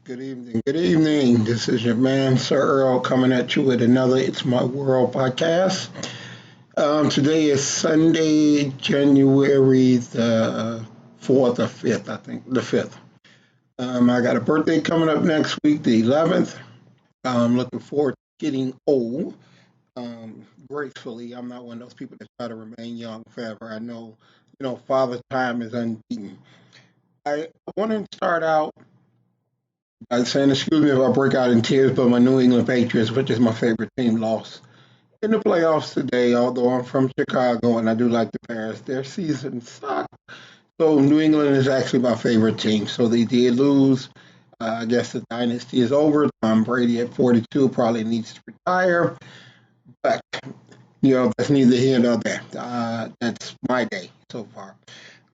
Good evening. Good evening. This is your man, Sir-Earl, coming at you with another It's My World podcast. Today is Sunday, January the 4th or 5th, I think, the 5th. I got a birthday coming up next week, the 11th. I'm looking forward to getting old gracefully. I'm not one of those people that try to remain young forever. I know, father time is unbeaten. I want to start out by saying, excuse me if I break out in tears, but my New England Patriots, which is my favorite team, lost in the playoffs today. Although I'm from Chicago and I do like the Bears, their season sucked. So New England is actually my favorite team. So they did lose. I guess the dynasty is over. Tom Brady at 42 probably needs to retire. But, that's neither here nor there. That's my day so far.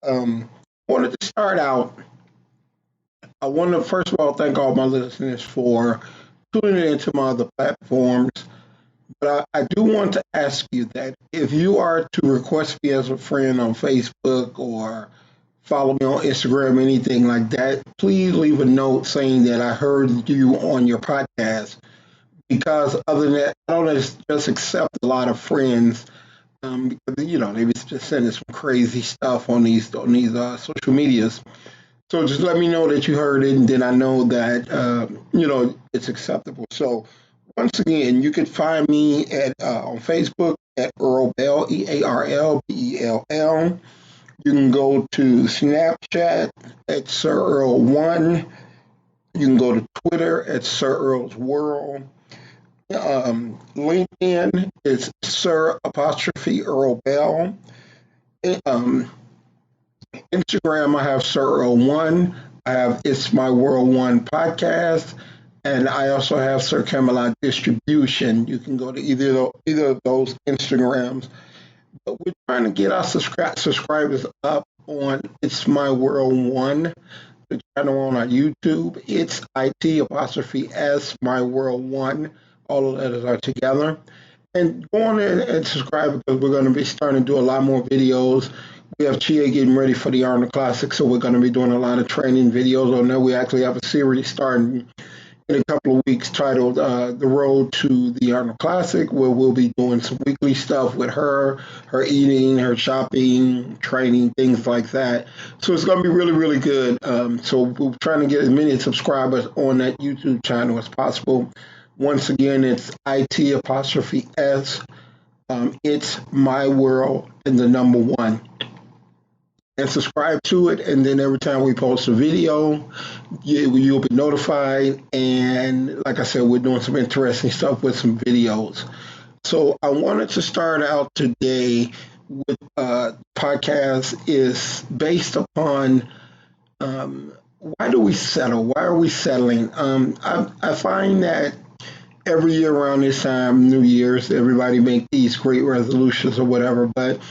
Wanted to start out. I want to first of all thank all my listeners for tuning into my other platforms. But I do want to ask you that if you are to request me as a friend on Facebook or follow me on Instagram, anything like that, please leave a note saying that I heard you on your podcast. Because other than that, I don't just accept a lot of friends because they be just sending some crazy stuff on these social medias. So just let me know that you heard it, and then I know that it's acceptable. So once again, you can find me at on Facebook at Earl Bell, EarlBell. You can go to Snapchat at Sir-Earl1. You can go to Twitter at Sir-Earl's World. LinkedIn is Sir apostrophe Earl Bell. Um, Instagram, I have Sir-Earl1. I have It's My World 1 podcast. And I also have Sir Camelot Distribution. You can go to either of those Instagrams. But we're trying to get our subscribers up on It's My World 1, the channel on our YouTube. It's IT apostrophe S My World 1. All the letters are together. And go on in and subscribe because we're going to be starting to do a lot more videos. We have Chia getting ready for the Arnold Classic, so we're going to be doing a lot of training videos on there. We actually have a series starting in a couple of weeks titled The Road to the Arnold Classic, where we'll be doing some weekly stuff with her eating, her shopping, training, things like that. So it's going to be really, really good. So we're trying to get as many subscribers on that YouTube channel as possible. Once again, it's IT apostrophe S. It's My World and the number 1. And subscribe to it, and then every time we post a video, you'll be notified. And like I said, we're doing some interesting stuff with some videos. So I wanted to start out today with podcast is based upon why do we settle? Why are we settling? I find that every year around this time, New Year's, everybody make these great resolutions or whatever, but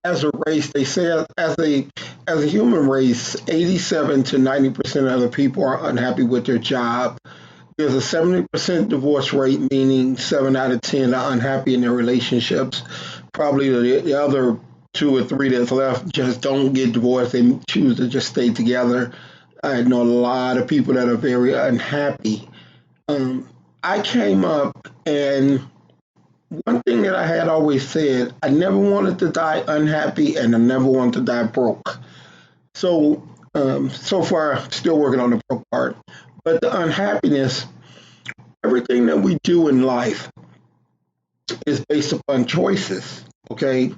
as a race, they say as a human race, 87 to 90% of the people are unhappy with their job. There's a 70% divorce rate, meaning 7 out of 10 are unhappy in their relationships. Probably the other 2 or 3 that's left just don't get divorced. They choose to just stay together. I know a lot of people that are very unhappy. I came up and one thing that I had always said, I never wanted to die unhappy and I never wanted to die broke. So, so far, still working on the broke part. But the unhappiness, everything that we do in life is based upon choices, okay?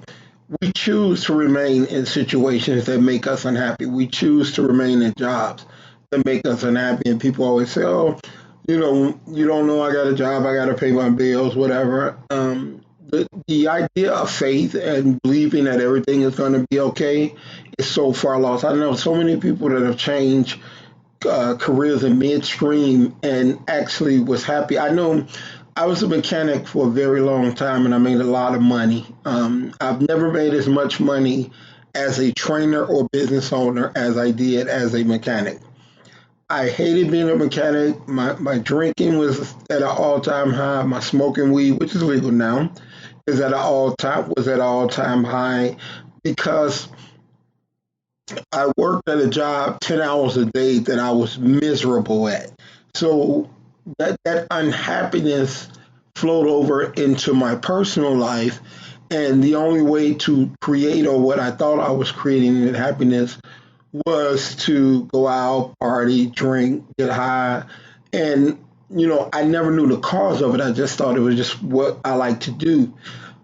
We choose to remain in situations that make us unhappy. We choose to remain in jobs that make us unhappy. And people always say, oh, you don't know I got a job, I got to pay my bills, whatever. The idea of faith and believing that everything is going to be okay is so far lost. I know so many people that have changed careers in midstream and actually was happy. I know I was a mechanic for a very long time and I made a lot of money. I've never made as much money as a trainer or business owner as I did as a mechanic. I hated being a mechanic. My drinking was at an all-time high. My smoking weed, which is legal now, was at an all-time high because I worked at a job 10 hours a day that I was miserable at. So that unhappiness flowed over into my personal life. And the only way to create, or what I thought I was creating, that happiness was to go out, party, drink, get high. And, I never knew the cause of it. I just thought it was just what I like to do.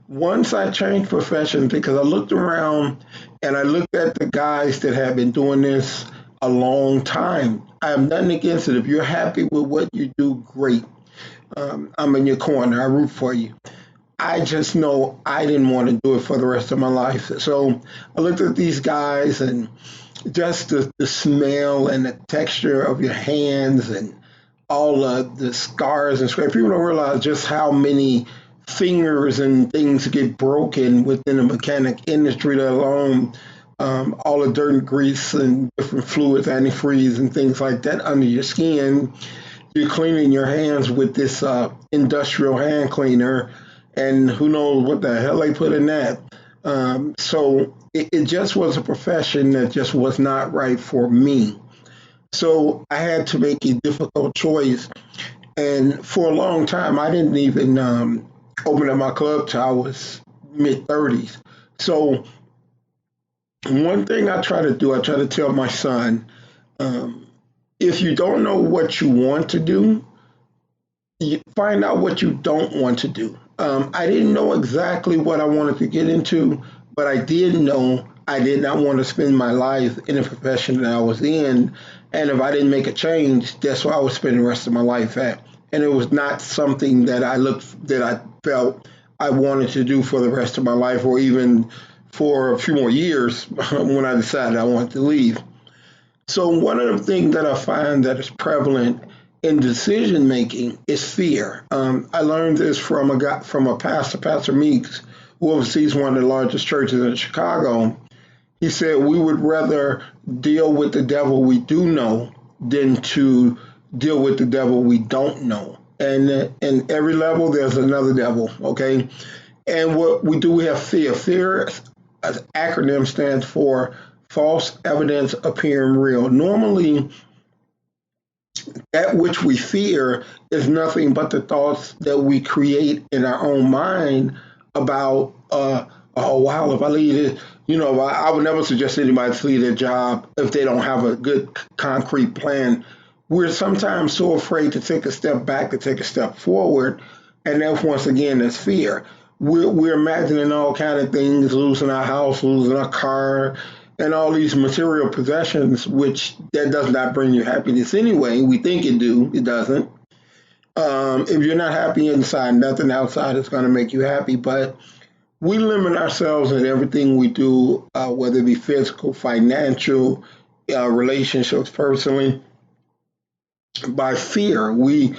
Once I changed professions, because I looked around and I looked at the guys that have been doing this a long time. I have nothing against it. If you're happy with what you do, great. I'm in your corner. I root for you. I just know I didn't want to do it for the rest of my life. So I looked at these guys, and just the smell and the texture of your hands and all of the scars and scrapes. People don't realize just how many fingers and things get broken within the mechanic industry, let alone all the dirt and grease and different fluids, antifreeze and things like that under your skin. You're cleaning your hands with this industrial hand cleaner, and who knows what the hell they put in that. So it just was a profession that just was not right for me. So I had to make a difficult choice. And for a long time, I didn't even open up my club till I was mid 30s. So one thing I try to do, I try to tell my son, um, if you don't know what you want to do, you find out what you don't want to do. I didn't know exactly what I wanted to get into, but I did know I did not want to spend my life in a profession that I was in. And if I didn't make a change, that's where I would spend the rest of my life at. And it was not something that I felt I wanted to do for the rest of my life, or even for a few more years when I decided I wanted to leave. So one of the things that I find that is prevalent in decision making is fear. I learned this from a guy, from a pastor, Pastor Meeks, who oversees one of the largest churches in Chicago. He said we would rather deal with the devil we do know than to deal with the devil we don't know. And in every level, there's another devil. Okay, and what we do, we have fear. Fear, as acronym, stands for false evidence appearing real. Normally, that which we fear is nothing but the thoughts that we create in our own mind about, oh wow, if I leave it, I would never suggest anybody to leave their job if they don't have a good concrete plan. We're sometimes so afraid to take a step back, to take a step forward, and that's once again that's fear. We're imagining all kind of things, losing our house, losing our car, and all these material possessions, which that does not bring you happiness anyway. We think it do, it doesn't. If you're not happy inside, nothing outside is going to make you happy. But we limit ourselves in everything we do, whether it be physical, financial, relationships, personally, by fear. We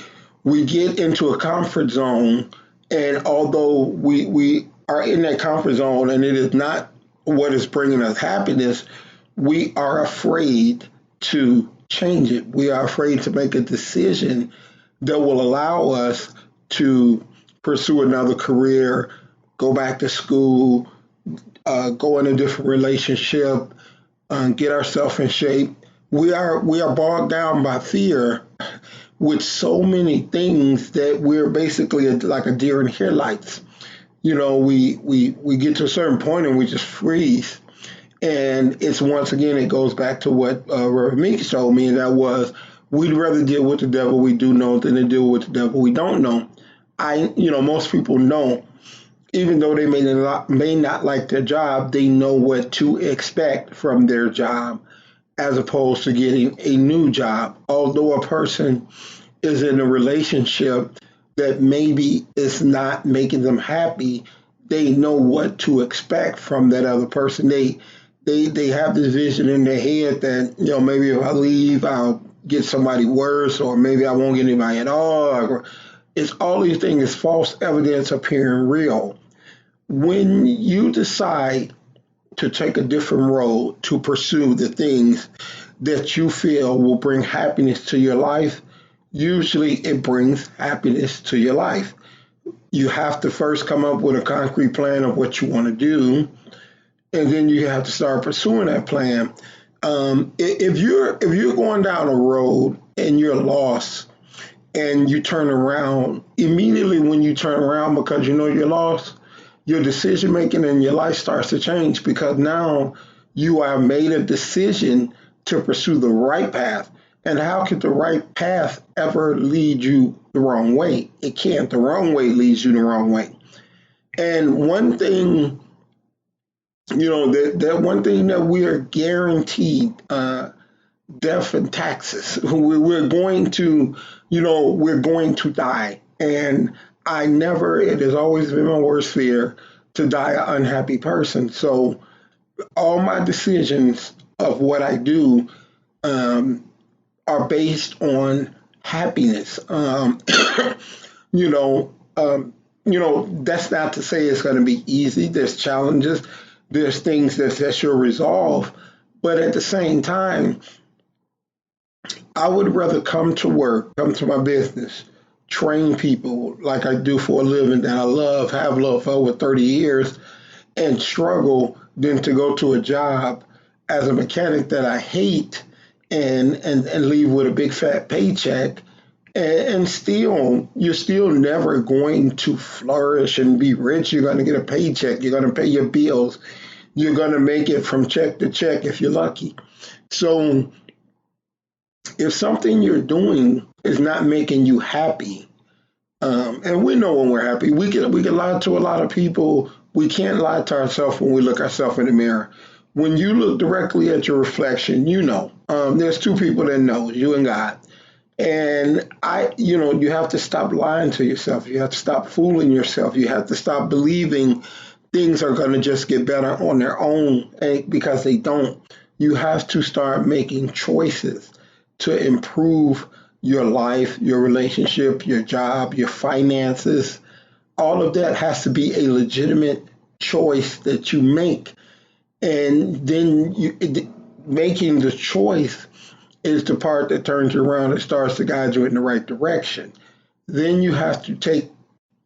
get into a comfort zone, and although we are in that comfort zone and it is not what is bringing us happiness, we are afraid to change it. We are afraid to make a decision that will allow us to pursue another career, go back to school, go in a different relationship, get ourselves in shape. We are bogged down by fear with so many things that we're basically like a deer in headlights. We get to a certain point and we just freeze. And it's once again, it goes back to what Reverend Meeks told me, and that was we'd rather deal with the devil we do know than to deal with the devil we don't know. Most people know, even though they may not like their job, they know what to expect from their job as opposed to getting a new job. Although a person is in a relationship that maybe is not making them happy, they know what to expect from that other person. They have this vision in their head that, maybe if I leave, I'll get somebody worse, or maybe I won't get anybody at all. It's all these things, false evidence appearing real. When you decide to take a different road to pursue the things that you feel will bring happiness to your life, usually it brings happiness to your life. You have to first come up with a concrete plan of what you want to do. and then you have to start pursuing that plan. If you're going down a road and you're lost and you turn around immediately when you turn around because you know you're lost, your decision making in your life starts to change because now you have made a decision to pursue the right path. And how could the right path ever lead you the wrong way? It can't. The wrong way leads you the wrong way. And one thing, that one thing that we are guaranteed, death and taxes. We're going to, we're going to die. And it has always been my worst fear to die an unhappy person. So all my decisions of what I do are based on happiness. You know, that's not to say it's going to be easy. There's challenges, there's things that's your resolve. But at the same time, I would rather come to work, come to my business, train people like I do for a living that I love, have loved for over 30 years, and struggle than to go to a job as a mechanic that I hate and leave with a big fat paycheck. And still, you're still never going to flourish and be rich. You're going to get a paycheck. You're going to pay your bills. You're going to make it from check to check if you're lucky. So if something you're doing is not making you happy, and we know when we're happy, we can lie to a lot of people. We can't lie to ourselves when we look ourselves in the mirror. When you look directly at your reflection, there's two people that know, you and God. And you have to stop lying to yourself. You have to stop fooling yourself. You have to stop believing things are going to just get better on their own because they don't. You have to start making choices to improve your life, your relationship, your job, your finances. All of that has to be a legitimate choice that you make. And then making the choice is the part that turns you around and starts to guide you in the right direction. Then you have to take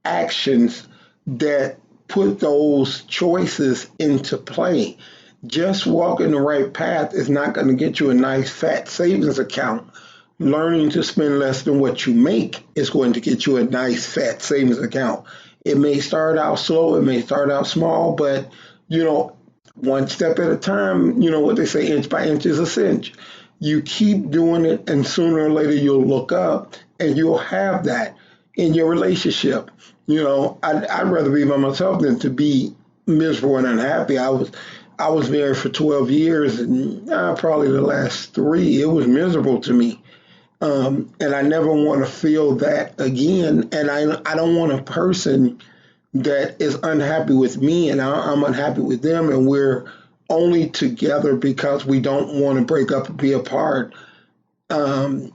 actions that put those choices into play. Just walking the right path is not going to get you a nice fat savings account. Learning to spend less than what you make is going to get you a nice fat savings account. It may start out slow, it may start out small, but one step at a time, what they say, inch by inch is a cinch. You keep doing it, and sooner or later you'll look up and you'll have that in your relationship. I'd rather be by myself than to be miserable and unhappy. I was married for 12 years, and probably the last 3, it was miserable to me. And I never want to feel that again. And I don't want a person that is unhappy with me and I'm unhappy with them, and we're only together because we don't want to break up and be apart. Um,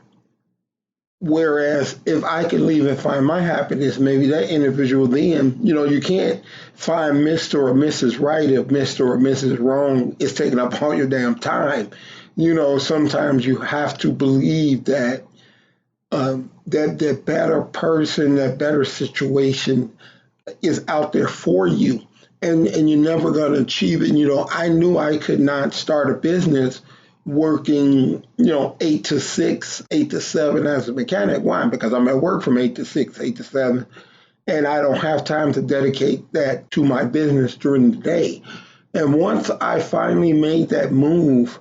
Whereas if I can leave and find my happiness, maybe that individual then, you can't find Mr. or Mrs. Right if Mr. or Mrs. Wrong is taking up all your damn time. Sometimes you have to believe that that better person, that better situation is out there for you, and you're never going to achieve it. I knew I could not start a business working, 8 to 6, 8 to 7 as a mechanic. Why? Because I'm at work from 8 to 6, 8 to 7, and I don't have time to dedicate that to my business during the day. And once I finally made that move,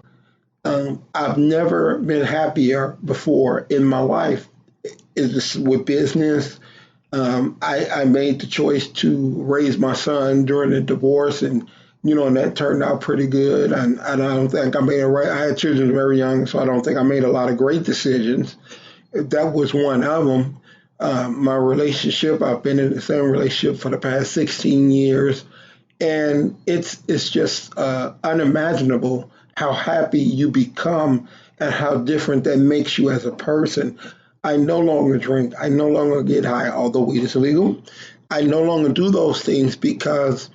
I've never been happier before in my life. Is with business. I made the choice to raise my son during the divorce, and that turned out pretty good. And I don't think I made a right. I had children very young, so I don't think I made a lot of great decisions. That was one of them. My relationship, I've been in the same relationship for the past 16 years, and it's just unimaginable how happy you become and how different that makes you as a person. I no longer drink. I no longer get high, although weed is illegal. I no longer do those things because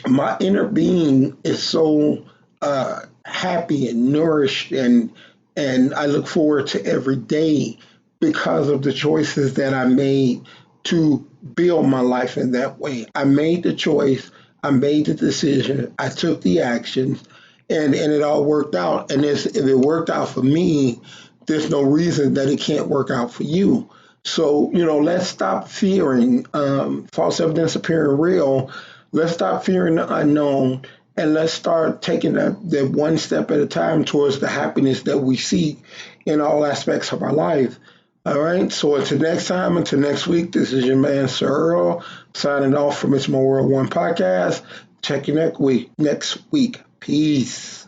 my inner being is so happy and nourished, and I look forward to every day because of the choices that I made to build my life in that way. I made the choice. I made the decision. I took the action, and it all worked out. And if it worked out for me, there's no reason that it can't work out for you. So, let's stop fearing false evidence appearing real. Let's stop fearing the unknown, and let's start taking that one step at a time towards the happiness that we seek in all aspects of our life. All right. So until next week, this is your man, Sir-Earl, signing off from It's My World One podcast. Check you next week. Peace.